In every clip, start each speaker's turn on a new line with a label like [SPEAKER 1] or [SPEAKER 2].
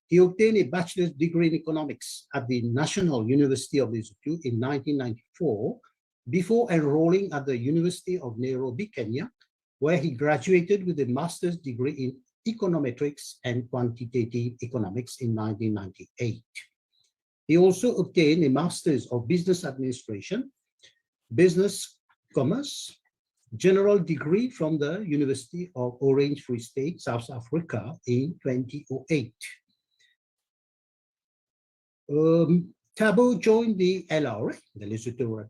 [SPEAKER 1] He obtained a bachelor's degree in economics at the National University of Lesotho in 1994, before enrolling at the University of Nairobi, Kenya, where he graduated with a master's degree in econometrics and quantitative economics in 1998. He also obtained a master's of business administration, business commerce, general degree from the University of Orange Free State, South Africa in 2008. Thabo joined the LRA, the Lesotho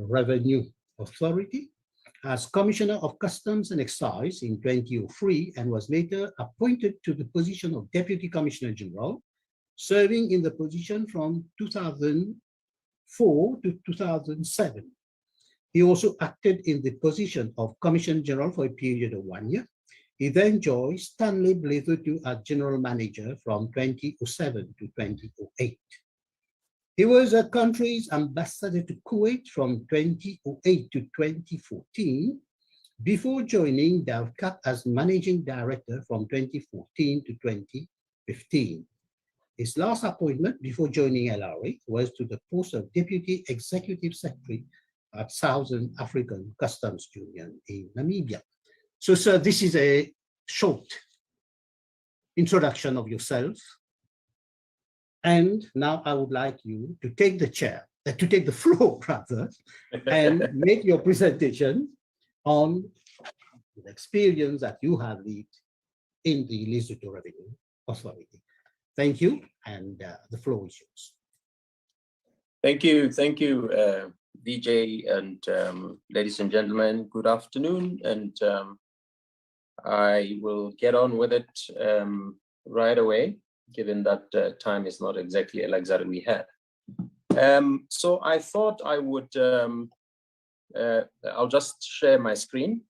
[SPEAKER 1] Revenue Authority, as Commissioner of Customs and Excise in 2003 and was later appointed to the position of Deputy Commissioner General, serving in the position from 2004 to 2007. He also acted in the position of Commissioner General for a period of 1 year. He then joined Stanley Lesotho as General Manager from 2007 to 2008. He was a country's ambassador to Kuwait from 2008 to 2014, before joining DAVCAP as Managing Director from 2014 to 2015. His last appointment before joining LRA was to the post of Deputy Executive Secretary at Southern African Customs Union in Namibia. So, sir, this is a short introduction of yourself. And now I would like you to take the chair, to take the floor rather, and make your presentation on the experience that you have lived in the Lesotho Revenue Authority. Thank you, and the floor is yours.
[SPEAKER 2] Thank you, DJ, and ladies and gentlemen, good afternoon, and I will get on with it right away, given that time is not exactly a luxury we had. So I thought I would, I'll just share my screen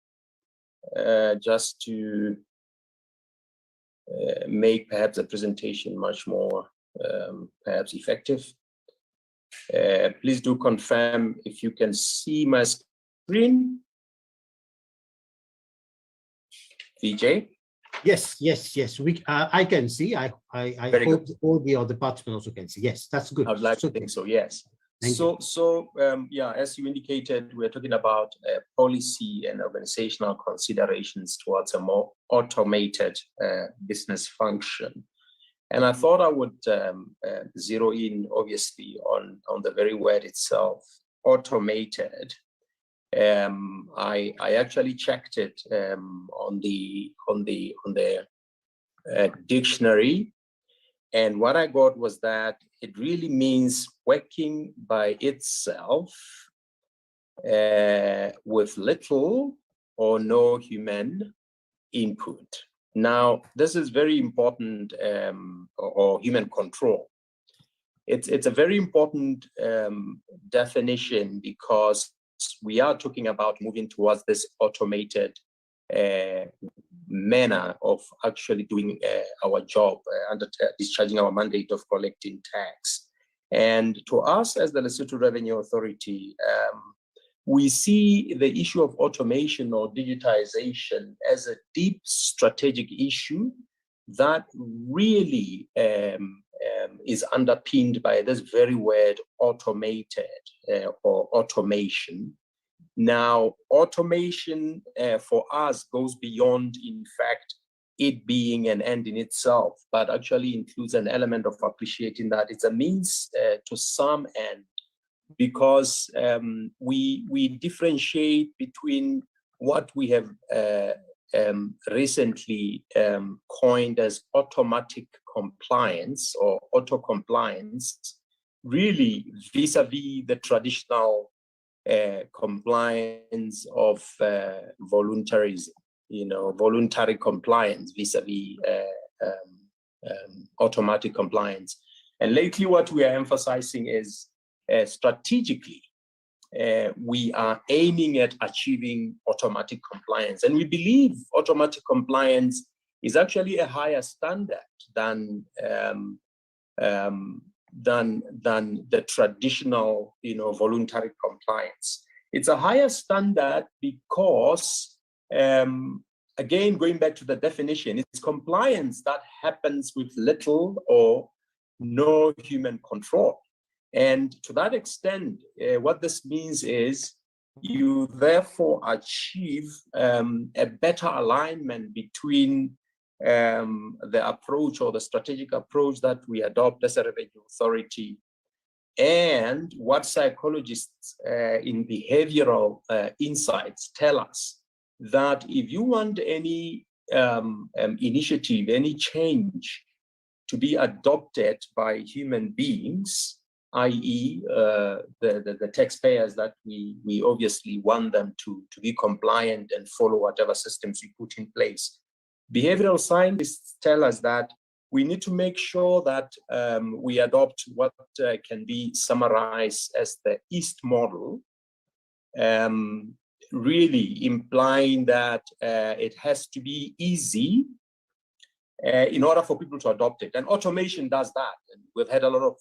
[SPEAKER 2] just to make perhaps a presentation much more perhaps effective. Please do confirm if you can see my screen. VJ?
[SPEAKER 1] Yes. I can see. I hope all the other participants also can see. Yes, that's good.
[SPEAKER 2] I'd like to think so, yes. Yeah, as you indicated, we're talking about policy and organizational considerations towards a more automated business function. And I thought I would zero in, obviously, on the very word itself, automated. I actually checked it on the dictionary, and what I got was that it really means working by itself with little or no human input. Now, this is very important, or human control. It's a very important definition, because we are talking about moving towards this automated manner of actually doing our job, under discharging our mandate of collecting tax. And to us as the Lesotho Revenue Authority, we see the issue of automation or digitization as a deep strategic issue that really is underpinned by this very word automated or automation. Now, automation for us goes beyond, in fact, it being an end in itself, but actually includes an element of appreciating that it's a means to some end, because we differentiate between what we have recently coined as automatic compliance or auto compliance, really vis-a-vis the traditional compliance of voluntarism, voluntary compliance vis-a-vis automatic compliance. And lately what we are emphasizing is strategically, we are aiming at achieving automatic compliance. And we believe automatic compliance is actually a higher standard than the traditional, voluntary compliance. It's a higher standard because again, going back to the definition, it's compliance that happens with little or no human control. And to that extent, what this means is you therefore achieve a better alignment between the approach or the strategic approach that we adopt as a revenue authority and what psychologists in behavioral insights tell us, that if you want any initiative, any change to be adopted by human beings, i.e. the taxpayers that we obviously want them to be compliant and follow whatever systems we put in place. Behavioral scientists tell us that we need to make sure that we adopt what can be summarized as the East model, really implying that it has to be easy in order for people to adopt it. And automation does that. And we've had a lot of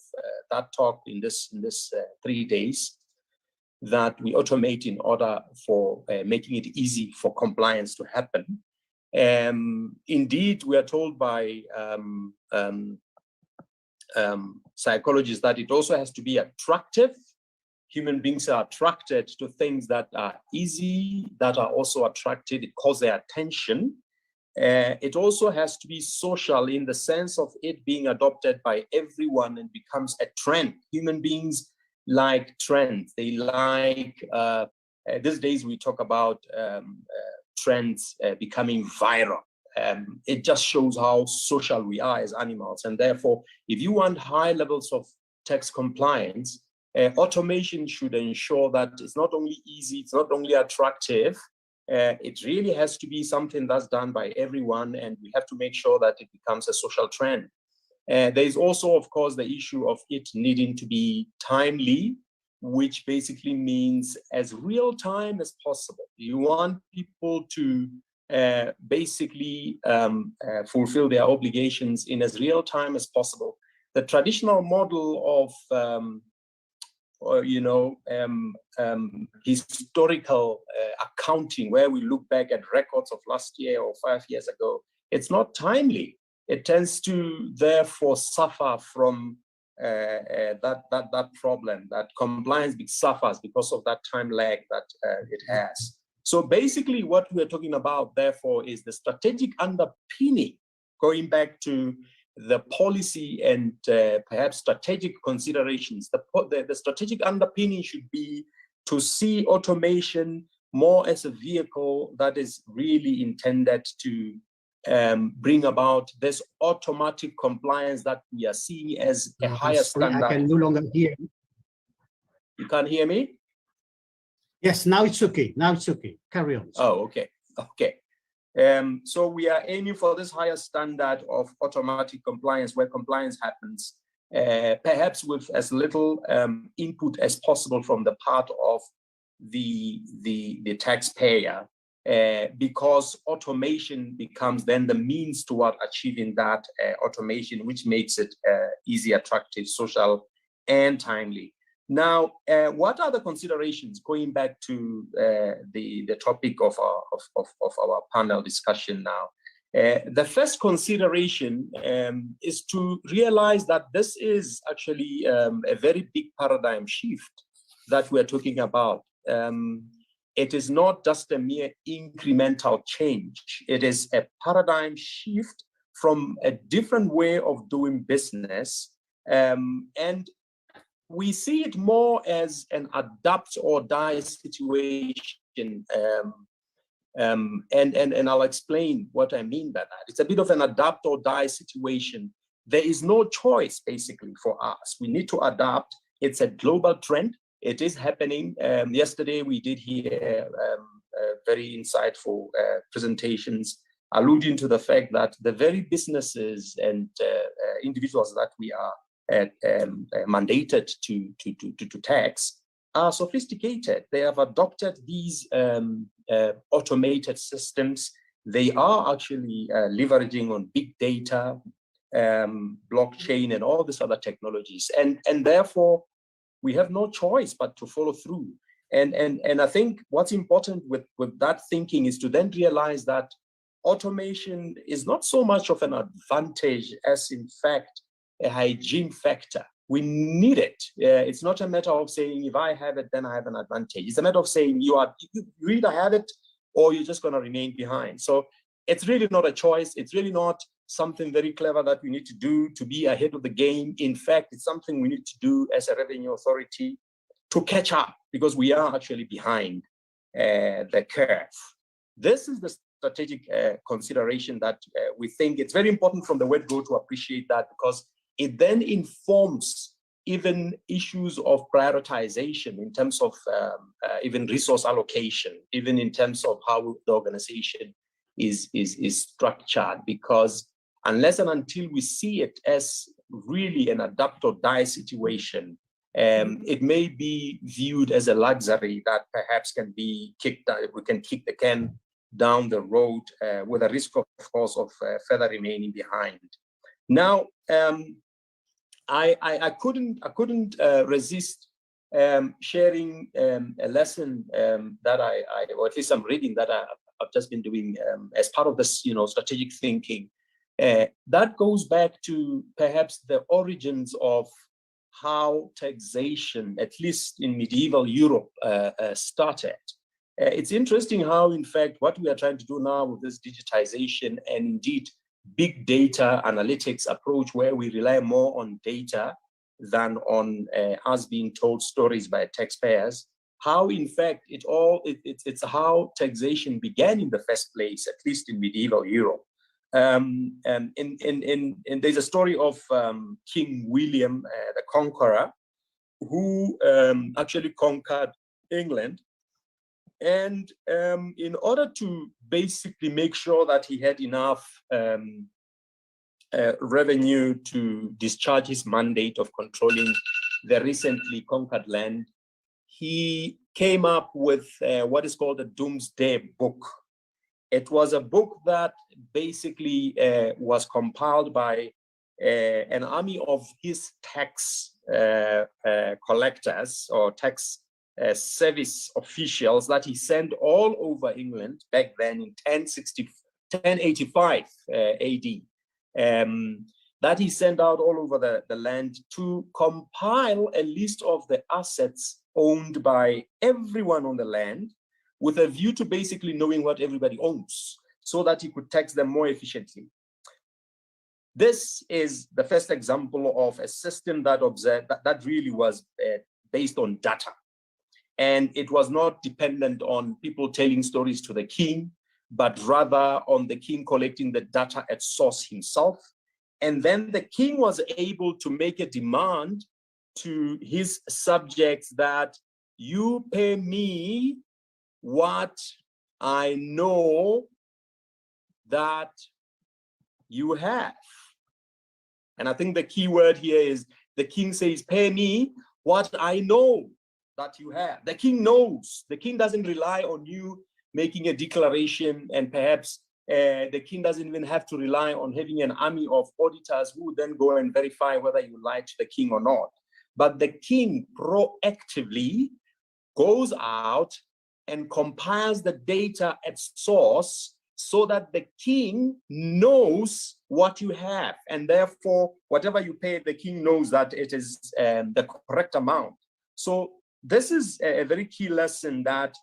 [SPEAKER 2] that talk in this 3 days, that we automate in order for making it easy for compliance to happen. Indeed, we are told by psychologists that it also has to be attractive. Human beings are attracted to things that are easy, that are also attractive. It calls their attention. It also has to be social in the sense of it being adopted by everyone and becomes a trend. Human beings like trends. They like, these days we talk about trends becoming viral. It just shows how social we are as animals. And therefore, if you want high levels of tax compliance, automation should ensure that it's not only easy, it's not only attractive, it really has to be something that's done by everyone, and we have to make sure that it becomes a social trend. There is also, of course, the issue of it needing to be timely, which basically means as real time as possible. You want people to basically fulfill their obligations in as real time as possible. The traditional model of historical accounting, where we look back at records of last year or 5 years ago, it's not timely. It tends to therefore suffer from that problem, that compliance suffers because of that time lag that it has. So basically what we're talking about, therefore, is the strategic underpinning, going back to the policy and perhaps strategic considerations. The strategic underpinning should be to see automation more as a vehicle that is really intended to bring about this automatic compliance that we are seeing as a higher standard.
[SPEAKER 1] I can no longer hear you.
[SPEAKER 2] You can't hear me?
[SPEAKER 1] Yes, now it's okay. Now it's okay. Carry on.
[SPEAKER 2] Oh, okay. Okay. So we are aiming for this higher standard of automatic compliance, where compliance happens perhaps with as little input as possible from the part of the taxpayer, because automation becomes then the means toward achieving that automation, which makes it easy, attractive, social, and timely. Now, what are the considerations, going back to the topic of our panel discussion now? The first consideration is to realize that this is actually a very big paradigm shift that we're talking about. It is not just a mere incremental change. It is a paradigm shift from a different way of doing business. And we see it more as an adapt or die situation. And I'll explain what I mean by that. It's a bit of an adapt or die situation. There is no choice, basically, for us. We need to adapt. It's a global trend. It is happening. Yesterday, we did hear very insightful presentations alluding to the fact that the very businesses and individuals that we are mandated to tax are sophisticated. They have adopted these automated systems. They are actually leveraging on big data, blockchain, and all these other technologies. And therefore, we have no choice but to follow through. And I think what's important with that thinking is to then realize that automation is not so much of an advantage as, in fact, a hygiene factor. We need it. It's not a matter of saying, if I have it, then I have an advantage. It's a matter of saying you either have it or you're just going to remain behind. So it's really not a choice. It's really not something very clever that we need to do to be ahead of the game. In fact, it's something we need to do as a revenue authority to catch up, because we are actually behind the curve. This is the strategic consideration that we think it's very important from the word go to appreciate that, because it then informs even issues of prioritization in terms of even resource allocation, even in terms of how the organization is structured, because unless and until we see it as really an adapt or die situation, it may be viewed as a luxury that perhaps can be kicked down. We can kick the can down the road with a risk, of course, of further remaining behind. Now, I couldn't resist sharing a lesson that or at least I'm reading that I've just been doing as part of this, strategic thinking. That goes back to perhaps the origins of how taxation, at least in medieval Europe, started. It's interesting how, in fact, what we are trying to do now with this digitization and indeed big data analytics approach, where we rely more on data than on us being told stories by taxpayers, how in fact it's how taxation began in the first place, at least in medieval Europe. And there's a story of King William the Conqueror, who actually conquered England. And in order to basically make sure that he had enough revenue to discharge his mandate of controlling the recently conquered land, he came up with what is called a Doomsday Book. It was a book that basically was compiled by an army of his tax collectors or tax service officials that he sent all over England back then in 1085 AD. That he sent out all over the land to compile a list of the assets owned by everyone on the land, with a view to basically knowing what everybody owns, so that he could tax them more efficiently. This is the first example of a system that really was based on data. And it was not dependent on people telling stories to the king, but rather on the king collecting the data at source himself. And then the king was able to make a demand to his subjects that you pay me what I know that you have. And I think the key word here is the king says, pay me what I know that you have. The king knows. The king doesn't rely on you making a declaration, and perhaps the king doesn't even have to rely on having an army of auditors who would then go and verify whether you lied to the king or not. But the king proactively goes out and compiles the data at source, so that the king knows what you have, and therefore whatever you pay, the king knows that it is the correct amount. So this is a very key lesson that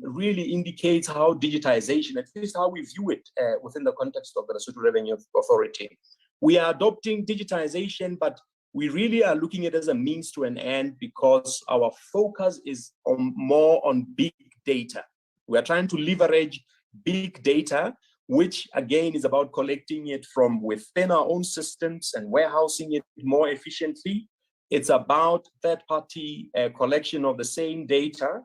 [SPEAKER 2] really indicates how digitization, at least how we view it within the context of the Lesotho Revenue Authority. We are adopting digitization, but we really are looking at it as a means to an end, because our focus is more on big data. We are trying to leverage big data, which again is about collecting it from within our own systems and warehousing it more efficiently. It's about third-party collection of the same data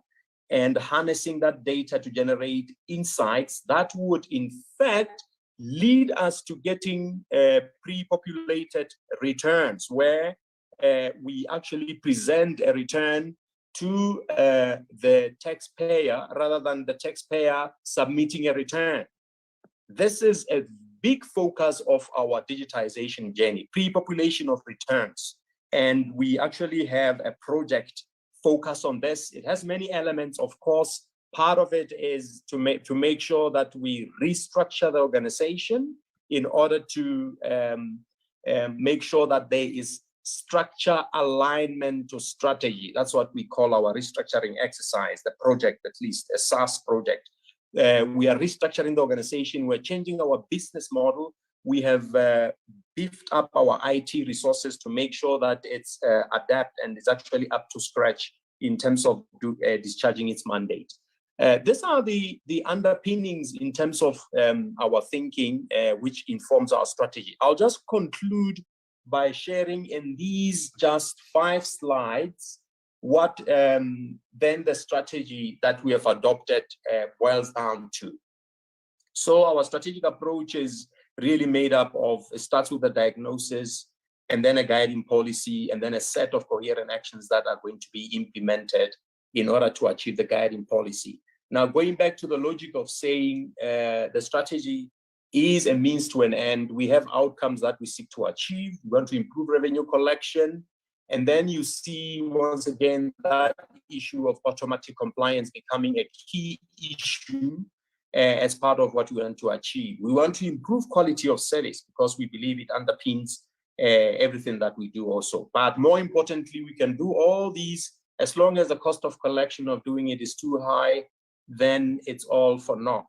[SPEAKER 2] and harnessing that data to generate insights that would, in fact, lead us to getting pre-populated returns, where we actually present a return to the taxpayer rather than the taxpayer submitting a return. This is a big focus of our digitization journey, pre-population of returns. And we actually have a project focused on this. It has many elements, of course. Part of it is to make sure that we restructure the organization in order to make sure that there is structure alignment to strategy. That's what we call our restructuring exercise, the project, at least a SaaS project. We are restructuring the organization. We're changing our business model. We have beefed up our IT resources to make sure that it's adapt and is actually up to scratch in terms of discharging its mandate. These are the underpinnings in terms of our thinking, which informs our strategy. I'll just conclude by sharing in these just 5 slides what then the strategy that we have adopted boils down to. So our strategic approach is really made up of, it starts with the diagnosis, and then a guiding policy, and then a set of coherent actions that are going to be implemented in order to achieve the guiding policy. Now, going back to the logic of saying the strategy is a means to an end, we have outcomes that we seek to achieve. We want to improve revenue collection. And then you see, once again, that issue of automatic compliance becoming a key issue as part of what we want to achieve. We want to improve quality of service because we believe it underpins everything that we do also. But more importantly, we can do all these as long as the cost of collection of doing it is too high, then it's all for naught.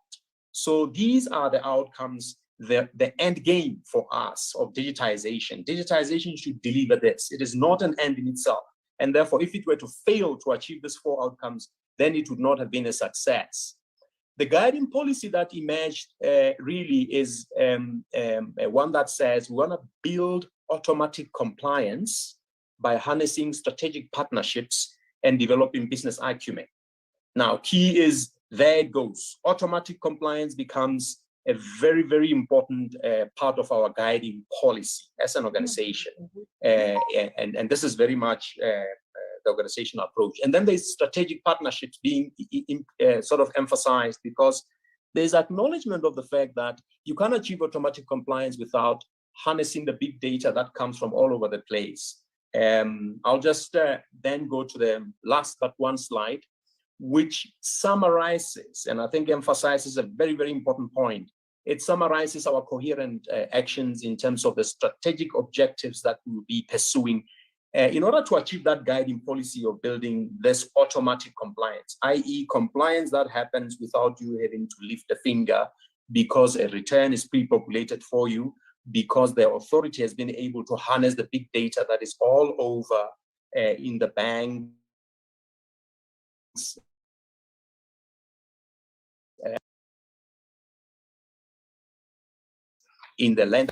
[SPEAKER 2] So these are the outcomes, the end game for us of digitization. Digitization should deliver this. It is not an end in itself. And therefore, if it were to fail to achieve these 4 outcomes, then it would not have been a success. The guiding policy that emerged really is one that says we want to build automatic compliance by harnessing strategic partnerships and developing business acumen. Now, key is, there it goes. Automatic compliance becomes a very, very important part of our guiding policy as an organization. And this is very much the organizational approach. And then there's strategic partnerships being sort of emphasized, because there's acknowledgement of the fact that you can't achieve automatic compliance without harnessing the big data that comes from all over the place. I'll just then go to the last but one slide, which summarizes, and I think emphasizes a very, very important point. It summarizes our coherent actions in terms of the strategic objectives that we will be pursuing in order to achieve that guiding policy of building this automatic compliance, i.e. compliance that happens without you having to lift a finger because a return is pre-populated for you, because the authority has been able to harness the big data that is all over in the banks, in the land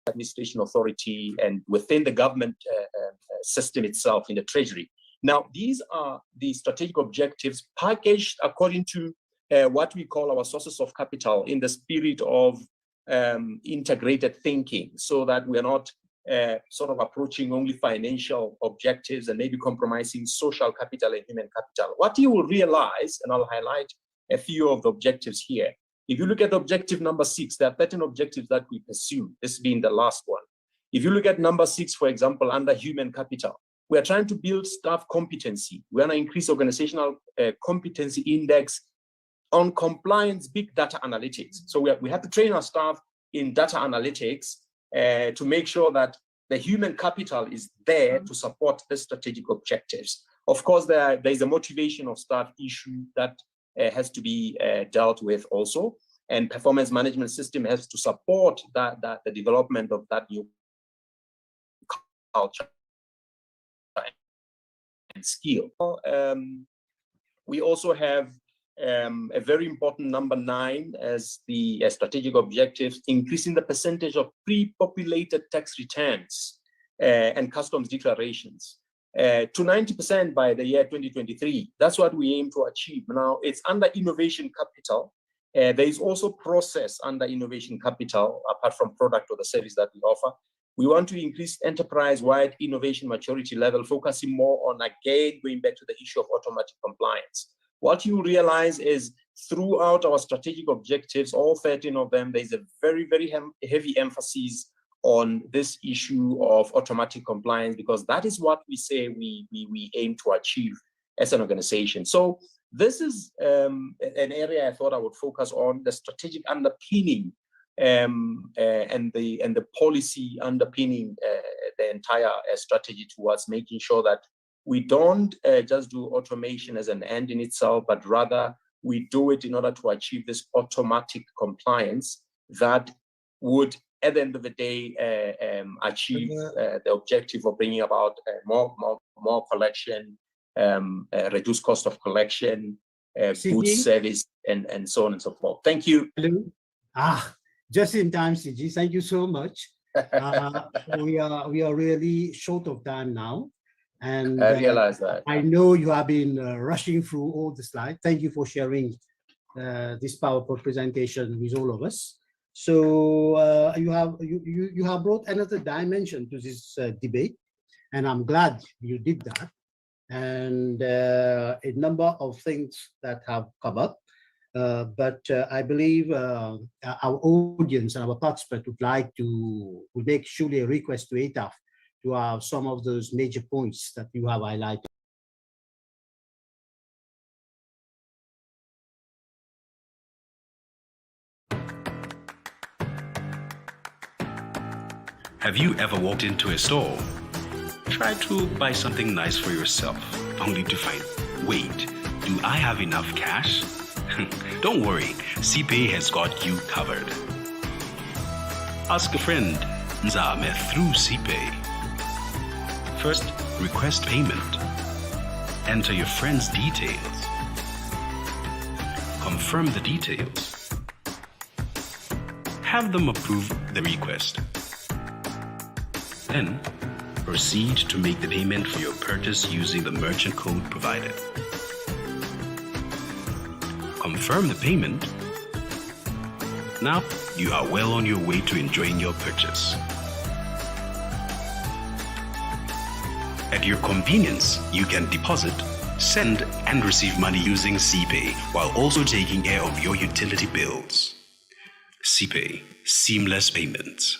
[SPEAKER 2] administration authority, and within the government system itself in the treasury. Now, these are the strategic objectives packaged according to what we call our sources of capital in the spirit of integrated thinking, so that we're not sort of approaching only financial objectives and maybe compromising social capital and human capital. What you will realize, and I'll highlight a few of the objectives here. If you look at objective number 6, there are 13 objectives that we pursue, this being the last one. If you look at number 6, for example, under human capital, we are trying to build staff competency. We want to increase organizational competency index on compliance, big data analytics. So we have to train our staff in data analytics to make sure that the human capital is there to support the strategic objectives. Of course, there is a motivation of staff issue that has to be dealt with also, and performance management system has to support the development of that new culture and skill. We also have a very important number 9 as the strategic objectives, increasing the percentage of pre-populated tax returns and customs declarations to 90% by the year 2023. That's what we aim to achieve. Now, it's under innovation capital. There is also process under innovation capital, apart from product or the service that we offer. We want to increase enterprise-wide innovation maturity level, focusing more on, again, going back to the issue of automatic compliance. What you realize is throughout our strategic objectives, all 13 of them, there's a very, very heavy emphasis on this issue of automatic compliance, because that is what we say we aim to achieve as an organization. So This is an area I thought I would focus on, the strategic underpinning and the policy underpinning the entire strategy towards making sure that we don't just do automation as an end in itself, but rather we do it in order to achieve this automatic compliance that would, at the end of the day, achieve the objective of bringing about more collection, reduce cost of collection, good service, and so on and so forth. Thank you.
[SPEAKER 1] Hello. Just in time, CG. Thank you so much. We are really short of time now, and
[SPEAKER 2] I realize that.
[SPEAKER 1] I know you have been rushing through all the slides. Thank you for sharing this PowerPoint presentation with all of us. So you have brought another dimension to this debate, and I'm glad you did that. And a number of things that have come up, but I believe our audience and our participants would make surely a request to ATAF to have some of those major points that you have highlighted.
[SPEAKER 3] Have you ever walked into a store? Try to buy something nice for yourself, only to find, wait, do I have enough cash? Don't worry, CPay has got you covered. Ask a friend, Nzame through CPay. First, request payment. Enter your friend's details. Confirm the details. Have them approve the request. Then, proceed to make the payment for your purchase using the merchant code provided. Confirm the payment. Now, you are well on your way to enjoying your purchase. At your convenience, you can deposit, send, and receive money using CPay while also taking care of your utility bills. CPay, seamless payments.